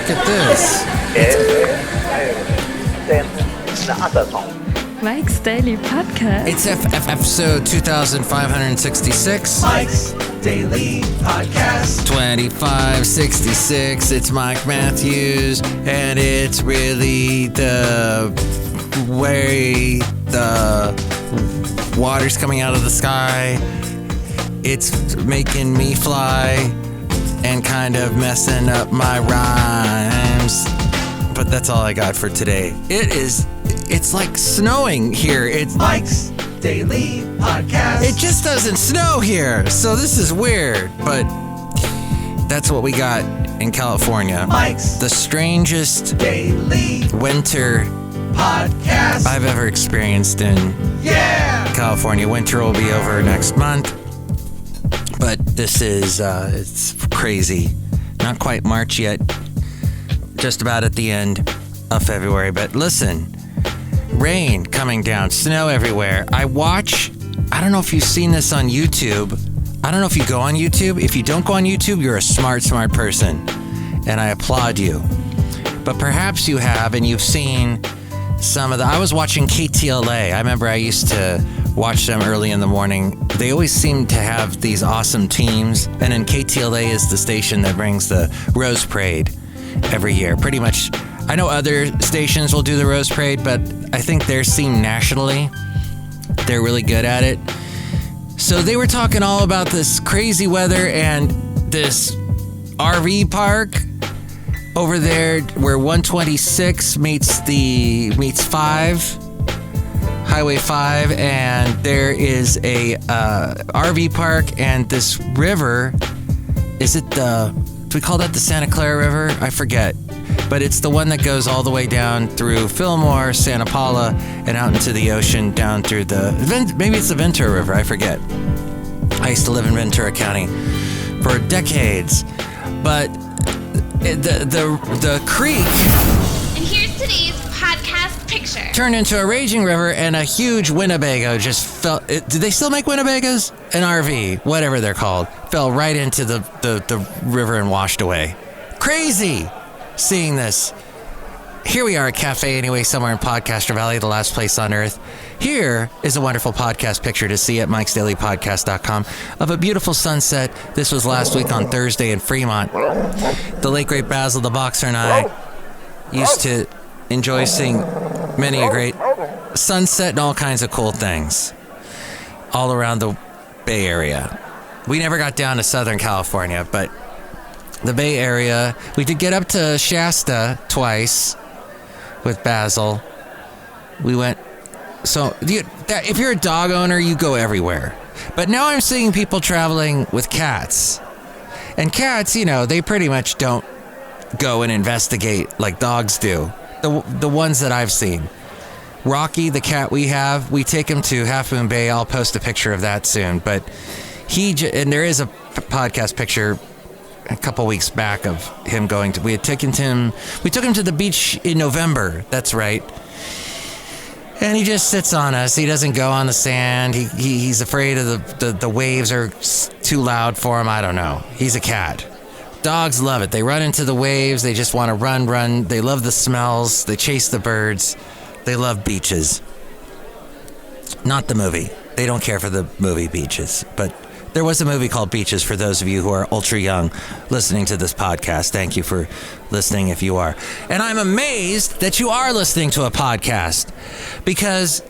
Look at this. Mike's Daily Podcast. It's episode 2566. Mike's Daily Podcast. 2566. It's Mike Matthews, and it's really the way the water's coming out of the sky. It's making me fly and kind of messing up my rhymes. But that's all I got for today. It's like snowing here. It's Mike's Daily Podcast. It just doesn't snow here, so this is weird, but that's what we got in California. Mike's the strangest Daily winter Podcast I've ever experienced in California. Winter will be over next month, but this is it's crazy. Not quite March yet, just about at the end of February, but listen. Rain coming down, snow everywhere. I don't know if you've seen this on YouTube. I don't know if you go on YouTube. If you don't go on YouTube, you're a smart person. And I applaud you. But perhaps you have, and you've seen some of I was watching KTLA. I remember I used to watch them early in the morning. They always seem to have these awesome teams. And then KTLA is the station that brings the Rose Parade every year. Pretty much, I know other stations will do the Rose Parade, but I think they're seen nationally. They're really good at it. So they were talking all about this crazy weather and this RV park over there where 126 meets Highway 5, and there is a RV park and this river. Do we call that the Santa Clara River? I forget. But it's the one that goes all the way down through Fillmore, Santa Paula, and out into the ocean down through maybe it's the Ventura River, I forget. I used to live in Ventura County for decades. But the creek... And here's today's podcast picture. Turned into a raging river, and a huge Winnebago just fell... Do they still make Winnebagos? An RV, whatever they're called, fell right into the river and washed away. Crazy! Seeing this. Here we are at Cafe Anyway, somewhere in Podcaster Valley, the last place on earth. Here is a wonderful podcast picture to see at mikesdailypodcast.com of a beautiful sunset. This was last week on Thursday in Fremont. The late great Basil the Boxer and I used to enjoy seeing many a great sunset and all kinds of cool things all around the Bay Area. We never got down to Southern California, but the Bay Area. We did get up to Shasta twice with Basil. We went. So if you're a dog owner, you go everywhere. But now I'm seeing people traveling with cats. And cats, they pretty much don't go and investigate like dogs do. The ones that I've seen. Rocky, the cat we have, we take him to Half Moon Bay. I'll post a picture of that soon. But and there is a podcast picture a couple weeks back of him we took him to the beach in November. That's right. And he just sits on us. He doesn't go on the sand. He's afraid of the waves are too loud for him. I don't know. He's a cat. Dogs love it. They run into the waves. They just want to run. They love the smells. They chase the birds. They love beaches. Not the movie. They don't care for the movie Beaches, but there was a movie called Beaches for those of you who are ultra young listening to this podcast. Thank you for listening if you are. And I'm amazed that you are listening to a podcast, because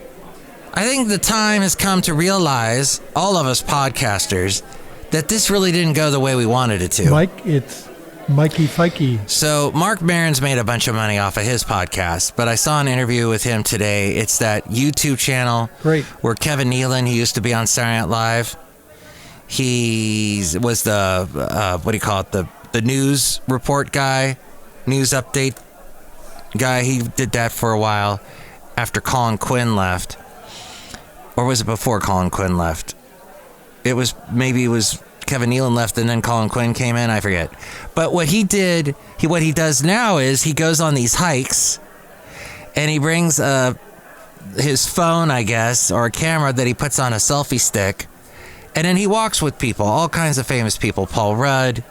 I think the time has come to realize, all of us podcasters, that this really didn't go the way we wanted it to. Mike, it's Mikey Fikey. So Mark Maron's made a bunch of money off of his podcast, but I saw an interview with him today. It's that YouTube channel where Kevin Nealon, he used to be on Saturday Night Live. He was the, the news report guy, news update guy. He did that for a while after Colin Quinn left. Or was it before Colin Quinn left? It was Kevin Nealon left and then Colin Quinn came in, I forget. But what he does now is he goes on these hikes and he brings his phone, I guess, or a camera that he puts on a selfie stick. And then he walks with people, all kinds of famous people. Paul Rudd,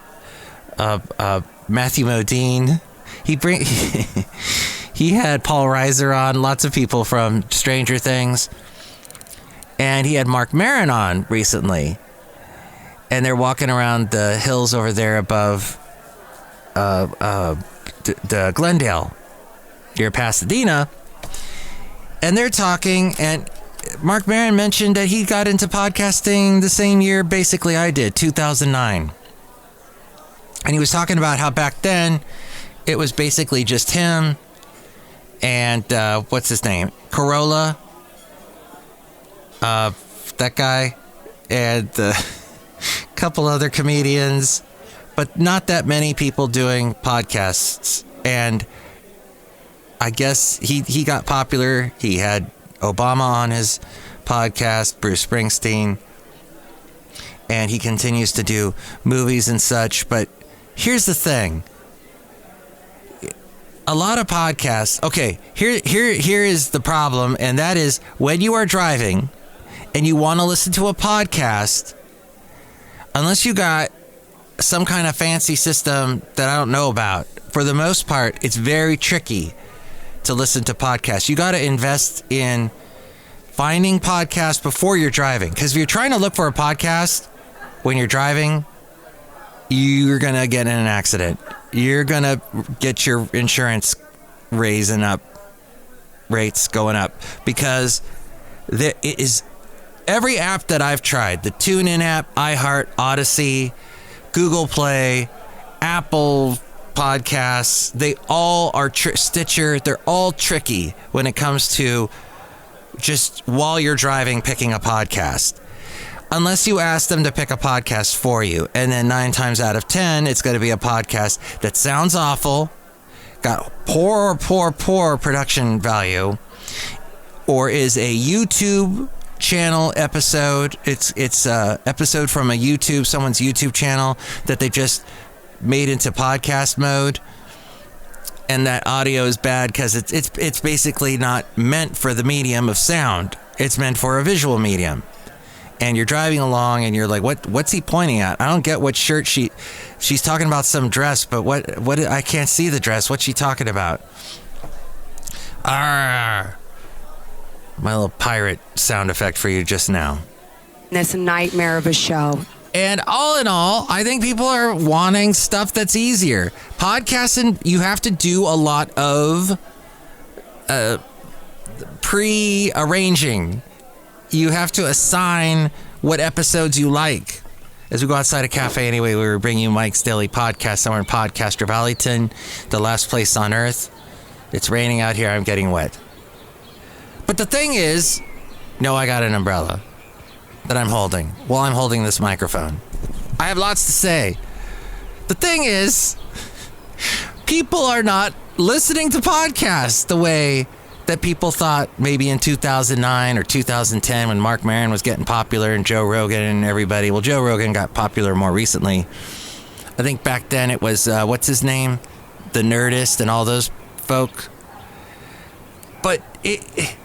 Matthew Modine. he had Paul Reiser on, lots of people from Stranger Things, and he had Mark Maron on recently, and they're walking around the hills over there above the Glendale near Pasadena, and they're talking, and Mark Maron mentioned that he got into podcasting the same year basically I did, 2009. And he was talking about how back then it was basically just him and what's his name? Corolla. That guy, and a couple other comedians, but not that many people doing podcasts. And I guess he got popular. He had Obama on his podcast, Bruce Springsteen, and he continues to do movies and such. But here's the thing. A lot of podcasts, okay, here is the problem, and that is when you are driving and you want to listen to a podcast, unless you got some kind of fancy system that I don't know about, for the most part, it's very tricky to listen to podcasts. You got to invest in finding podcasts before you're driving. Because if you're trying to look for a podcast when you're driving, you're going to get in an accident. You're going to get your insurance rates going up, because there is every app that I've tried, the TuneIn app, iHeart, Odyssey, Google Play, Apple Podcasts, they all are Stitcher, they're all tricky when it comes to just while you're driving picking a podcast. Unless you ask them to pick a podcast for you, and then 9 times out of 10, it's going to be a podcast that sounds awful, got poor production value, or is a YouTube channel episode. It's a episode from someone's YouTube channel that they just made into podcast mode, and that audio is bad because it's basically not meant for the medium of sound. It's meant for a visual medium. And you're driving along and you're like, what's he pointing at? I don't get what shirt she's talking about, some dress, but what I can't see the dress. What's she talking about? Arr. My little pirate sound effect for you just now. It's a nightmare of a show. And all in all, I think people are wanting stuff that's easier. Podcasting, you have to do a lot of pre-arranging. You have to assign what episodes you like. As we go outside a cafe anyway, we were bringing you Mike's Daily Podcast somewhere in Podcaster Valentino, the last place on earth. It's raining out here. I'm getting wet. But the thing is, no, I got an umbrella that I'm holding while I'm holding this microphone. I have lots to say. The thing is, people are not listening to podcasts the way that people thought maybe in 2009 or 2010 when Mark Maron was getting popular and Joe Rogan and everybody. Well, Joe Rogan got popular more recently. I think back then it was, what's his name? The Nerdist and all those folk. But if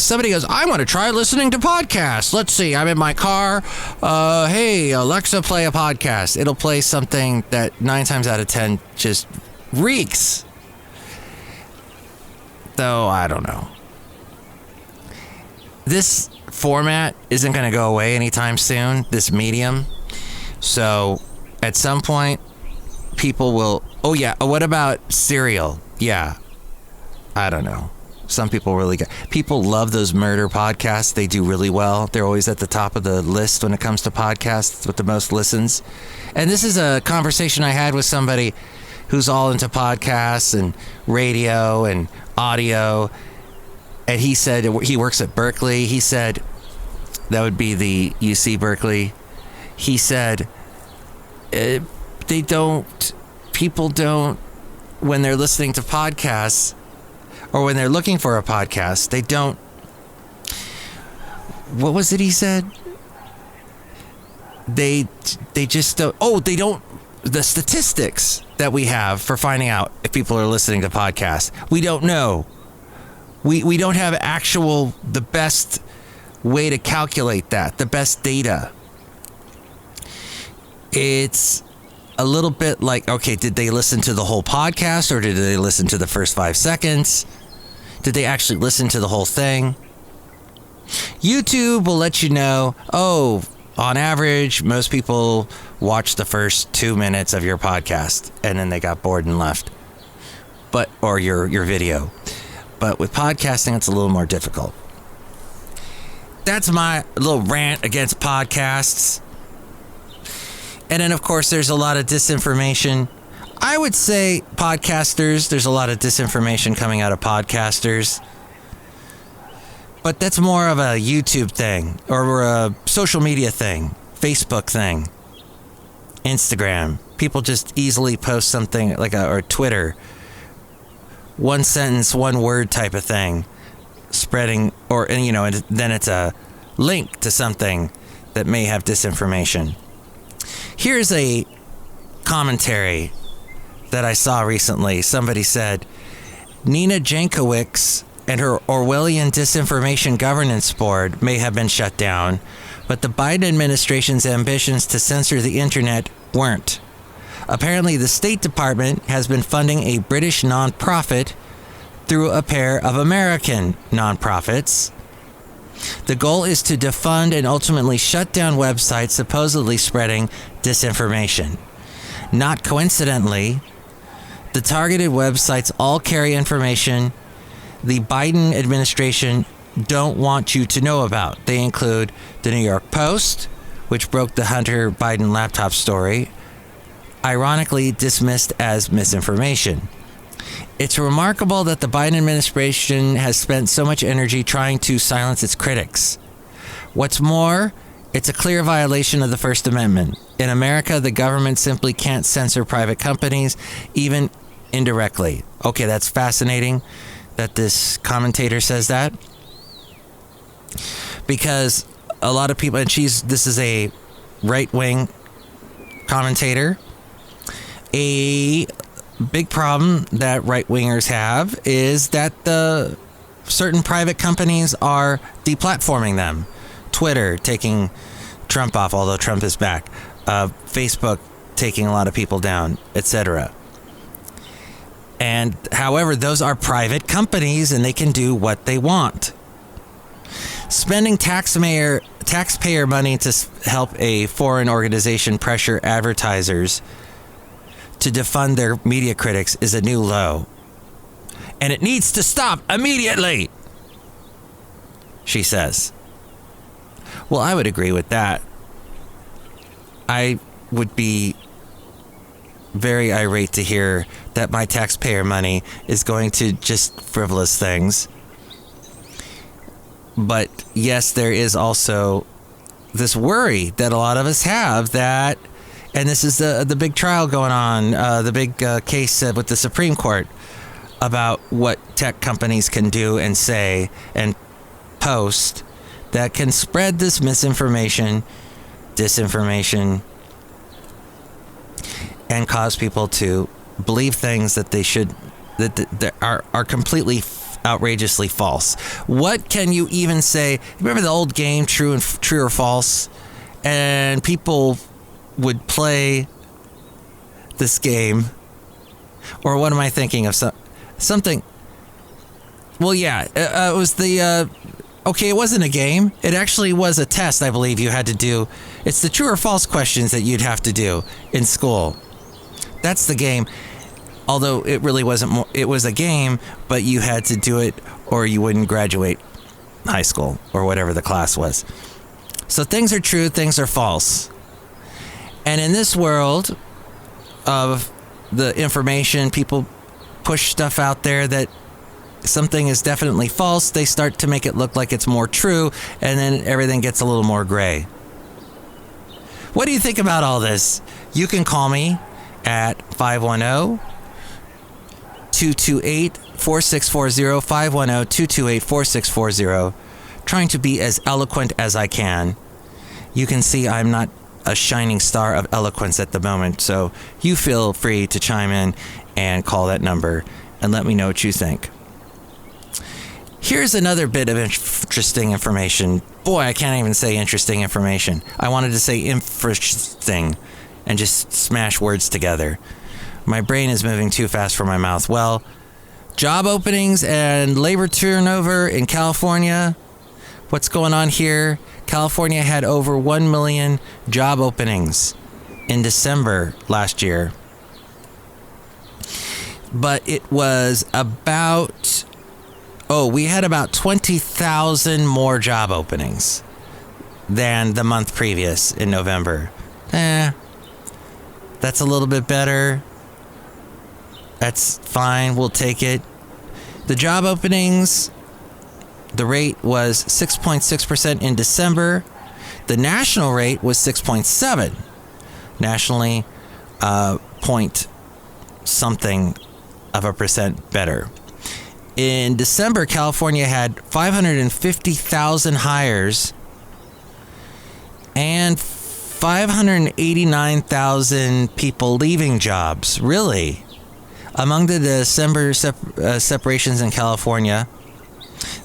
somebody goes, I want to try listening to podcasts. Let's see, I'm in my car. Hey, Alexa, play a podcast. It'll play something that 9 times out of 10 just reeks. Though, I don't know. This format isn't going to go away anytime soon, this medium. So, at some point, people will... Oh, yeah. What about Serial? Yeah. I don't know. Some people really get... People love those murder podcasts. They do really well. They're always at the top of the list when it comes to podcasts with the most listens. And this is a conversation I had with somebody who's all into podcasts and radio and audio, and he said he works at Berkeley. He said that would be the UC Berkeley. He said people don't, when they're listening to podcasts or when they're looking for a podcast, they don't, what was it he said? They just don't, they don't, the statistics that we have for finding out if people are listening to podcasts, we don't know. We don't have the best way to calculate that, the best data. It's a little bit like, okay, did they listen to the whole podcast or did they listen to the first 5 seconds? Did they actually listen to the whole thing? YouTube will let you know, on average, most people watch the first 2 minutes of your podcast and then they got bored and left. Or your video. But with podcasting, it's a little more difficult. That's my little rant against podcasts. And then, of course, there's a lot of disinformation. I would say podcasters, there's a lot of disinformation coming out of podcasters. But that's more of a YouTube thing or a social media thing, Facebook thing, Instagram. People just easily post something or Twitter. One sentence, one word type of thing, spreading, and then it's a link to something that may have disinformation. Here's a commentary that I saw recently. Somebody said, Nina Jankowicz and her Orwellian Disinformation Governance Board may have been shut down, but the Biden administration's ambitions to censor the internet weren't. Apparently, the State Department has been funding a British nonprofit through a pair of American nonprofits. The goal is to defund and ultimately shut down websites supposedly spreading disinformation. Not coincidentally, the targeted websites all carry information the Biden administration don't want you to know about. They include the New York Post, which broke the Hunter Biden laptop story, ironically dismissed as misinformation. It's remarkable that the Biden administration has spent so much energy trying to silence its critics. What's more, it's a clear violation of the First Amendment. In America, the government simply can't censor private companies, even indirectly. Okay, that's fascinating that this commentator says that. Because a lot of people, and this is a right-wing commentator. A big problem that right-wingers have is that the certain private companies are deplatforming them. Twitter taking Trump off, although Trump is back. Facebook taking a lot of people down, etc. And however, those are private companies and they can do what they want. Spending taxpayer money to help a foreign organization pressure advertisers to defund their media critics is a new low. And it needs to stop immediately, she says. Well, I would agree with that. I would be very irate to hear that my taxpayer money is going to just frivolous things. But yes, there is also this worry that a lot of us have that, and this is the big trial going on, the big case with the Supreme Court about what tech companies can do and say and post that can spread this misinformation, disinformation, and cause people to believe things that they should, that are completely outrageously false. What can you even say? Remember the old game, true or false? And people would play this game. Or what am I thinking of? Something. Well, yeah, it was the. Okay, it wasn't a game. It actually was a test, I believe you had to do. It's the true or false questions that you'd have to do in school. That's the game. Although it really wasn't, it was a game, but you had to do it or you wouldn't graduate high school or whatever the class was. So things are true, things are false. And in this world of the information, people push stuff out there that something is definitely false. They start to make it look like it's more true, and then everything gets a little more gray. What do you think about all this? You can call me at 510-228-4640, 510-228-4640, trying to be as eloquent as I can. You can see I'm not a shining star of eloquence at the moment, so you feel free to chime in and call that number and let me know what you think. Here's another bit of interesting information. Boy, I can't even say interesting information. I wanted to say interesting and just smash words together. My brain is moving too fast for my mouth. Well, job openings and labor turnover in California. What's going on here? California had over 1 million job openings in December last year. But it was about, we had about 20,000 more job openings than the month previous in November. That's a little bit better. That's fine. We'll take it. The job openings, the rate was 6.6% in December. The national rate was 6.7. Nationally, point something of a percent better. In December, California had 550,000 hires and 589,000 people leaving jobs. Really? Among the December separations in California,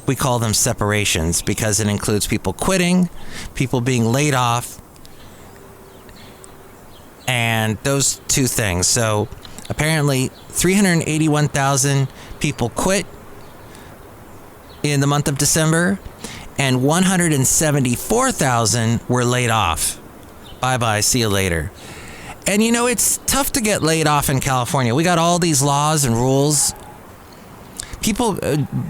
we call them separations because it includes people quitting, people being laid off, and those two things. So apparently 381,000 people quit in the month of December, and 174,000 were laid off. Bye-bye, see you later. And you know, it's tough to get laid off in California. We got all these laws and rules.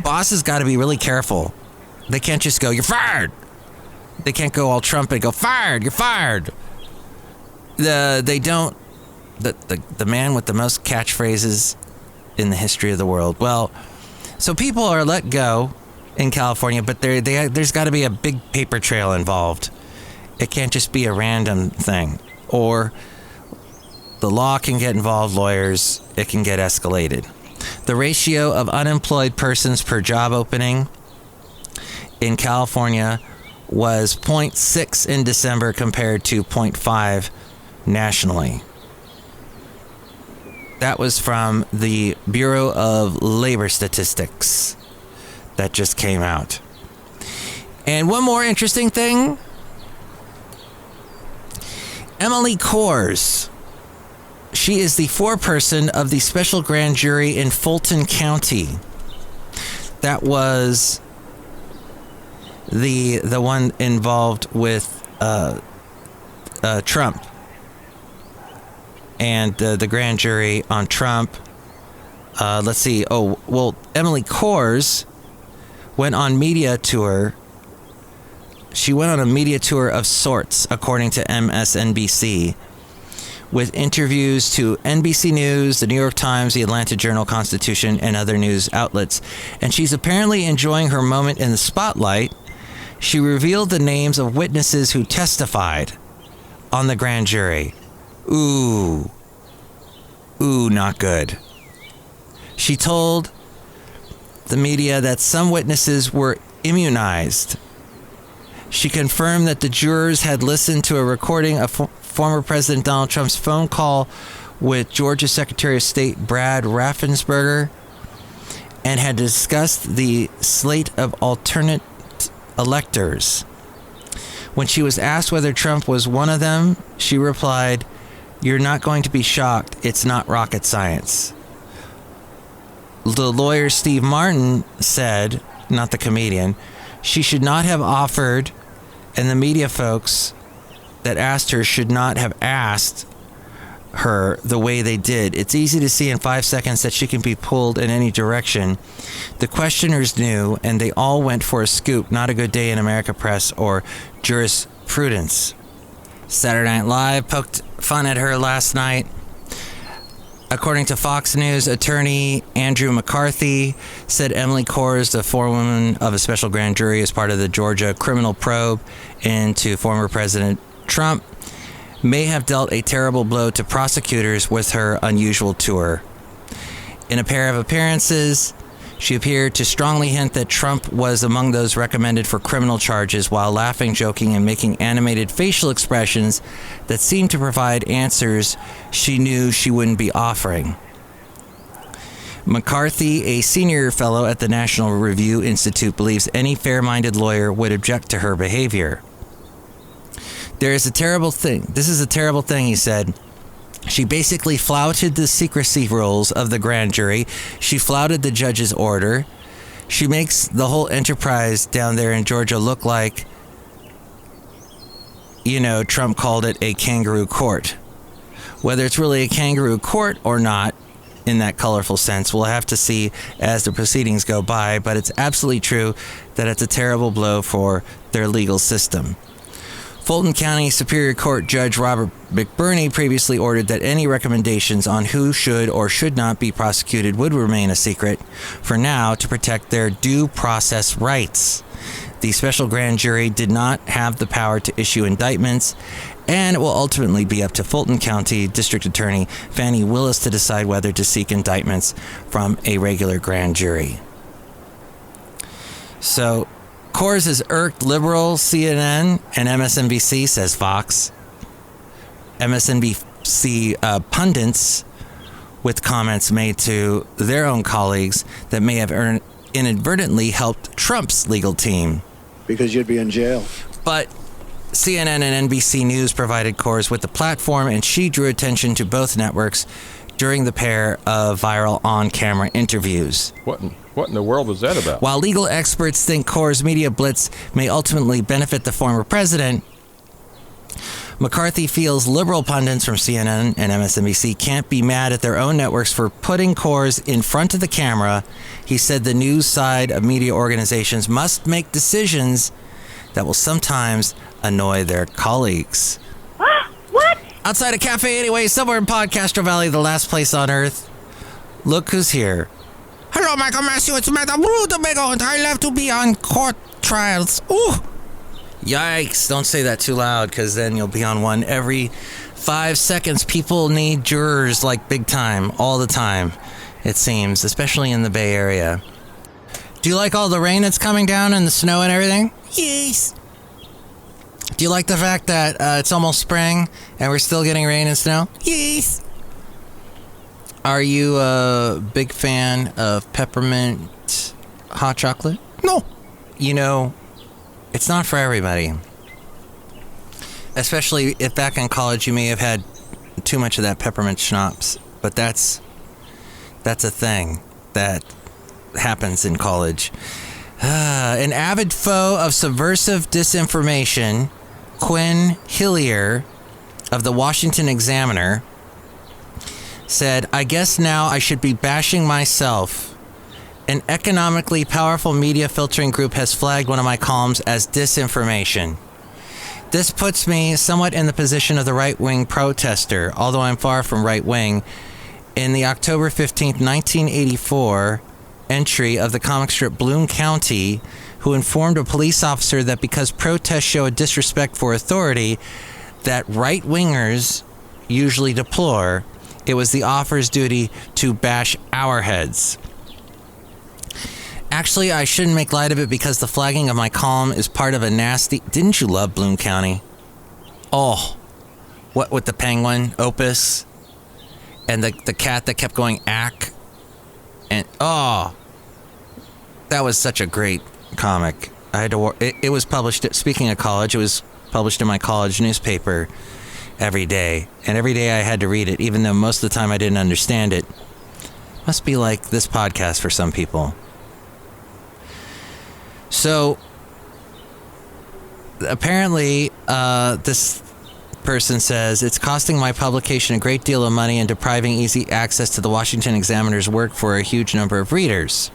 Bosses got to be really careful. They can't just go, "You're fired." They can't go all Trump and go, "Fired, you're fired." The man with the most catchphrases in the history of the world. Well, so people are let go in California, but there's got to be a big paper trail involved. It can't just be a random thing. Or the law can get involved, lawyers, it can get escalated. The ratio of unemployed persons per job opening in California was 0.6 in December compared to 0.5 nationally. That was from the Bureau of Labor Statistics that just came out. And one more interesting thing. Emily Kors. She is the foreperson of the special grand jury in Fulton County. That was the one involved with Trump. And the grand jury on Trump. Let's see. Emily Kors went on media tour. She went on a media tour of sorts, according to MSNBC, with interviews to NBC News, the New York Times, the Atlanta Journal-Constitution, and other news outlets. And she's apparently enjoying her moment in the spotlight. She revealed the names of witnesses who testified on the grand jury. Ooh, not good. She told the media that some witnesses were immunized. She confirmed that the jurors had listened to a recording of former President Donald Trump's phone call with Georgia Secretary of State Brad Raffensperger and had discussed the slate of alternate electors. When she was asked whether Trump was one of them, she replied, "You're not going to be shocked. It's not rocket science." The lawyer Steve Martin said, not the comedian, she should not have offered, and the media folks that asked her should not have asked her the way they did. It's easy to see in 5 seconds that she can be pulled in any direction. The questioners knew, and they all went for a scoop. Not a good day in America press or jurisprudence. Saturday Night Live poked fun at her last night. According to Fox News, attorney Andrew McCarthy said Emily Kors, the forewoman of a special grand jury as part of the Georgia criminal probe into former President Trump, may have dealt a terrible blow to prosecutors with her unusual tour. In a pair of appearances, she appeared to strongly hint that Trump was among those recommended for criminal charges while laughing, joking, and making animated facial expressions that seemed to provide answers she knew she wouldn't be offering. McCarthy, a senior fellow at the National Review Institute, believes any fair-minded lawyer would object to her behavior. There is a terrible thing. This is a terrible thing, he said. She basically flouted the secrecy rules of the grand jury. She flouted the judge's order. She makes the whole enterprise down there in Georgia look like, Trump called it a kangaroo court. Whether it's really a kangaroo court or not, in that colorful sense, we'll have to see as the proceedings go by, but it's absolutely true that it's a terrible blow for their legal system. Fulton County Superior Court Judge Robert McBurney previously ordered that any recommendations on who should or should not be prosecuted would remain a secret for now to protect their due process rights. The special grand jury did not have the power to issue indictments, and it will ultimately be up to Fulton County District Attorney Fannie Willis to decide whether to seek indictments from a regular grand jury. So, Coors has irked liberal CNN and MSNBC, says Fox. MSNBC pundits with comments made to their own colleagues that may have inadvertently helped Trump's legal team. Because you'd be in jail. But CNN and NBC News provided Coors with the platform, and she drew attention to both networks during the pair of viral on-camera interviews. What in the world was that about? While legal experts think Coors' media blitz may ultimately benefit the former president, McCarthy feels liberal pundits from CNN and MSNBC can't be mad at their own networks for putting Coors in front of the camera. He said the news side of media organizations must make decisions that will sometimes annoy their colleagues. What? Outside a cafe anyway, somewhere in Podcastro Valley, the last place on earth. Look who's here. Hello, Michael Matthew. It's Madame Rootabega, and I love to be on court trials. Ooh! Yikes. Don't say that too loud, because then you'll be on one every 5 seconds. People need jurors like big time, all the time, it seems, especially in the Bay Area. Do you like all the rain that's coming down and the snow and everything? Yes. Do you like the fact that it's almost spring and we're still getting rain and snow? Yes. Are you a big fan of peppermint hot chocolate? No. It's not for everybody. Especially if back in college you may have had too much of that peppermint schnapps. But that's a thing that happens in college. An avid foe of subversive disinformation, Quinn Hillier of the Washington Examiner said, I guess now I should be bashing myself. An economically powerful media filtering group has flagged one of my columns as disinformation. This puts me somewhat in the position of the right-wing protester, although I'm far from right-wing. In the October 15th, 1984 entry of the comic strip Bloom County, who informed a police officer that because protests show a disrespect for authority that right-wingers usually deplore, it was the officer's duty to bash our heads. Actually, I shouldn't make light of it because the flagging of my column is part of a nasty... Didn't you love Bloom County? Oh, what with the penguin, Opus, and the cat that kept going ack, and that was such a great comic. I had to. It was published. Speaking of college, it was published in my college newspaper every day, and every day I had to read it, even though most of the time I didn't understand it. Must be like this podcast for some people. So, apparently, this person says, it's costing my publication a great deal of money and depriving easy access to the Washington Examiner's work for a huge number of readers.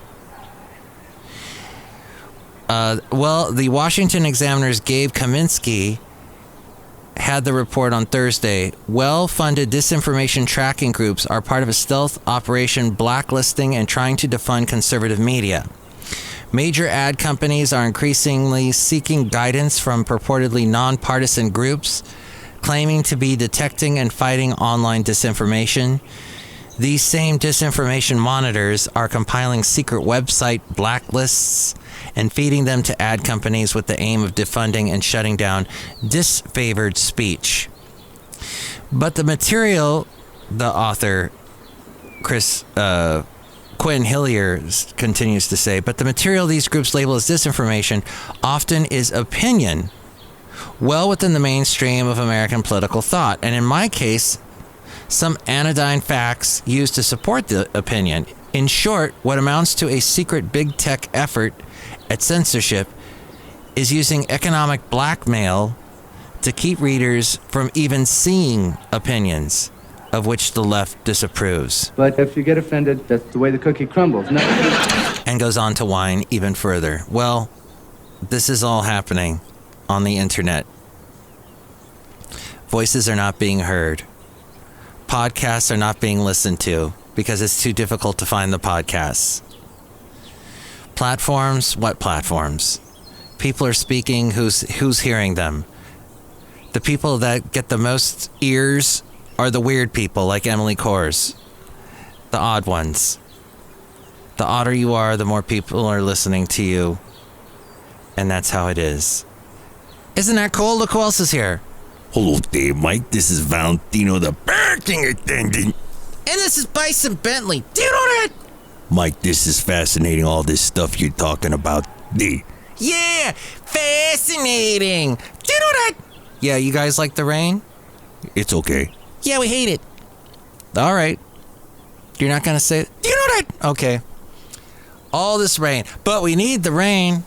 Well, the Washington Examiner's Gabe Kaminsky had the report on Thursday. Well-funded disinformation tracking groups are part of a stealth operation blacklisting and trying to defund conservative media. Major ad companies are increasingly seeking guidance from purportedly nonpartisan groups, claiming to be detecting and fighting online disinformation. These same disinformation monitors are compiling secret website blacklists and feeding them to ad companies with the aim of defunding and shutting down disfavored speech. But the material, the author, Quinn Hillier continues to say, but the material these groups label as disinformation often is opinion, well within the mainstream of American political thought, and in my case, some anodyne facts used to support the opinion. In short, what amounts to a secret big tech effort at censorship is using economic blackmail to keep readers from even seeing opinions of which the left disapproves. But if you get offended, that's the way the cookie crumbles. No. And goes on to whine even further. Well, this is all happening on the internet. Voices are not being heard. Podcasts are not being listened to because it's too difficult to find the podcasts. Platforms? What platforms? People are speaking, who's hearing them? The people that get the most ears are the weird people like Emily Kors. The odd ones. The odder you are, the more people are listening to you. And that's how it is. Isn't that cool? Look who else is here. Hello there, Mike. This is Valentino, the parking attendant. And this is Bison Bentley. Do you know that? Mike, this is fascinating, all this stuff you're talking about. Yeah, fascinating. Do you know that? Yeah, you guys like the rain? It's okay. Yeah, we hate it. All right. You're not going to say it? Do you know that? Okay. All this rain. But we need the rain.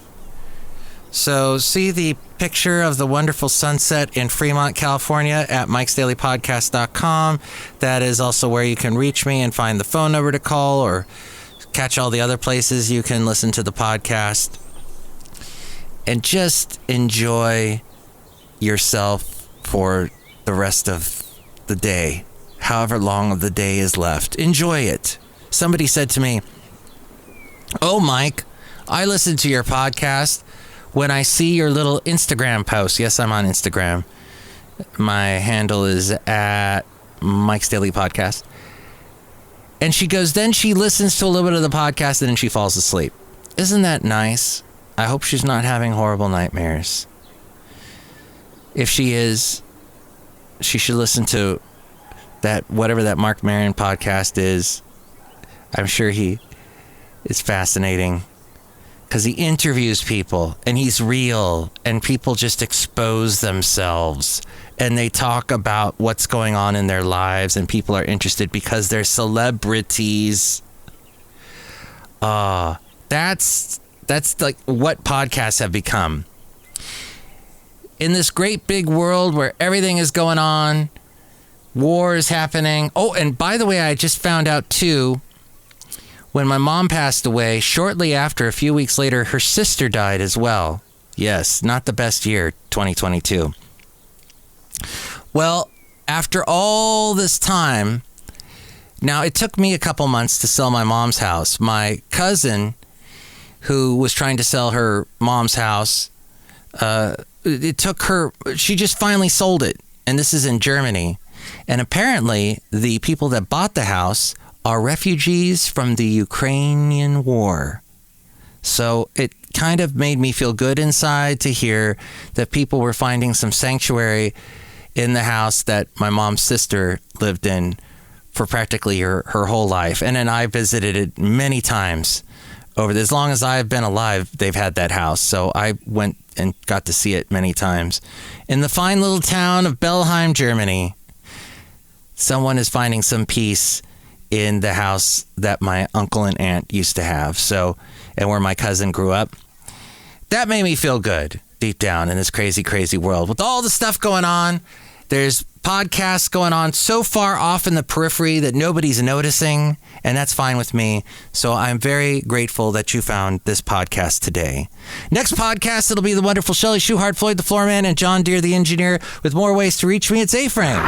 So see the picture of the wonderful sunset in Fremont, California at mikesdailypodcast.com. That is also where you can reach me and find the phone number to call or catch all the other places you can listen to the podcast. And just enjoy yourself for the rest of the day, however long of the day is left. Enjoy it. Somebody said to me, "Oh, Mike, I listen to your podcast when I see your little Instagram posts." Yes, I'm on Instagram. My handle is at Mike's Daily Podcast. And she goes, then she listens to a little bit of the podcast and then she falls asleep. Isn't that nice? I hope she's not having horrible nightmares. If she is, she should listen to that, whatever that Mark Maron podcast is. I'm sure he is fascinating because he interviews people and he's real and people just expose themselves and they talk about what's going on in their lives and people are interested because they're celebrities. That's like what podcasts have become. In this great big world where everything is going on, war is happening. Oh, and by the way, I just found out too, when my mom passed away, shortly after, a few weeks later, her sister died as well. Yes, not the best year, 2022. Well, after all this time, now it took me a couple months to sell my mom's house. My cousin, who was trying to sell her mom's house, it took her, she just finally sold it. And this is in Germany. And apparently the people that bought the house are refugees from the Ukrainian war. So it kind of made me feel good inside to hear that people were finding some sanctuary in the house that my mom's sister lived in for practically her whole life. And then I visited it many times over as long as I've been alive. They've had that house. So I went and got to see it many times. In the fine little town of Belheim, Germany, someone is finding some peace in the house that my uncle and aunt used to have. So, and where my cousin grew up. That made me feel good deep down in this crazy, crazy world. With all the stuff going on, there's podcasts going on so far off in the periphery that nobody's noticing, and that's fine with me. So I'm very grateful that you found this podcast today. Next podcast, it'll be the wonderful Chely Shoehart, Floyd the Floorman, and John Deere the engineer. With more ways to reach me, it's A-Frame.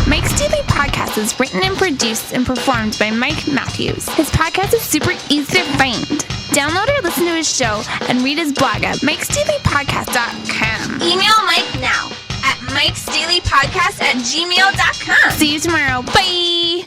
Mike's Daily Podcast is written and produced and performed by Mike Matthews. His podcast is super easy to find. Download or listen to his show and read his blog at mikesdailypodcast.com. Email Mike now at mikesdailypodcast@gmail.com. See you tomorrow. Bye!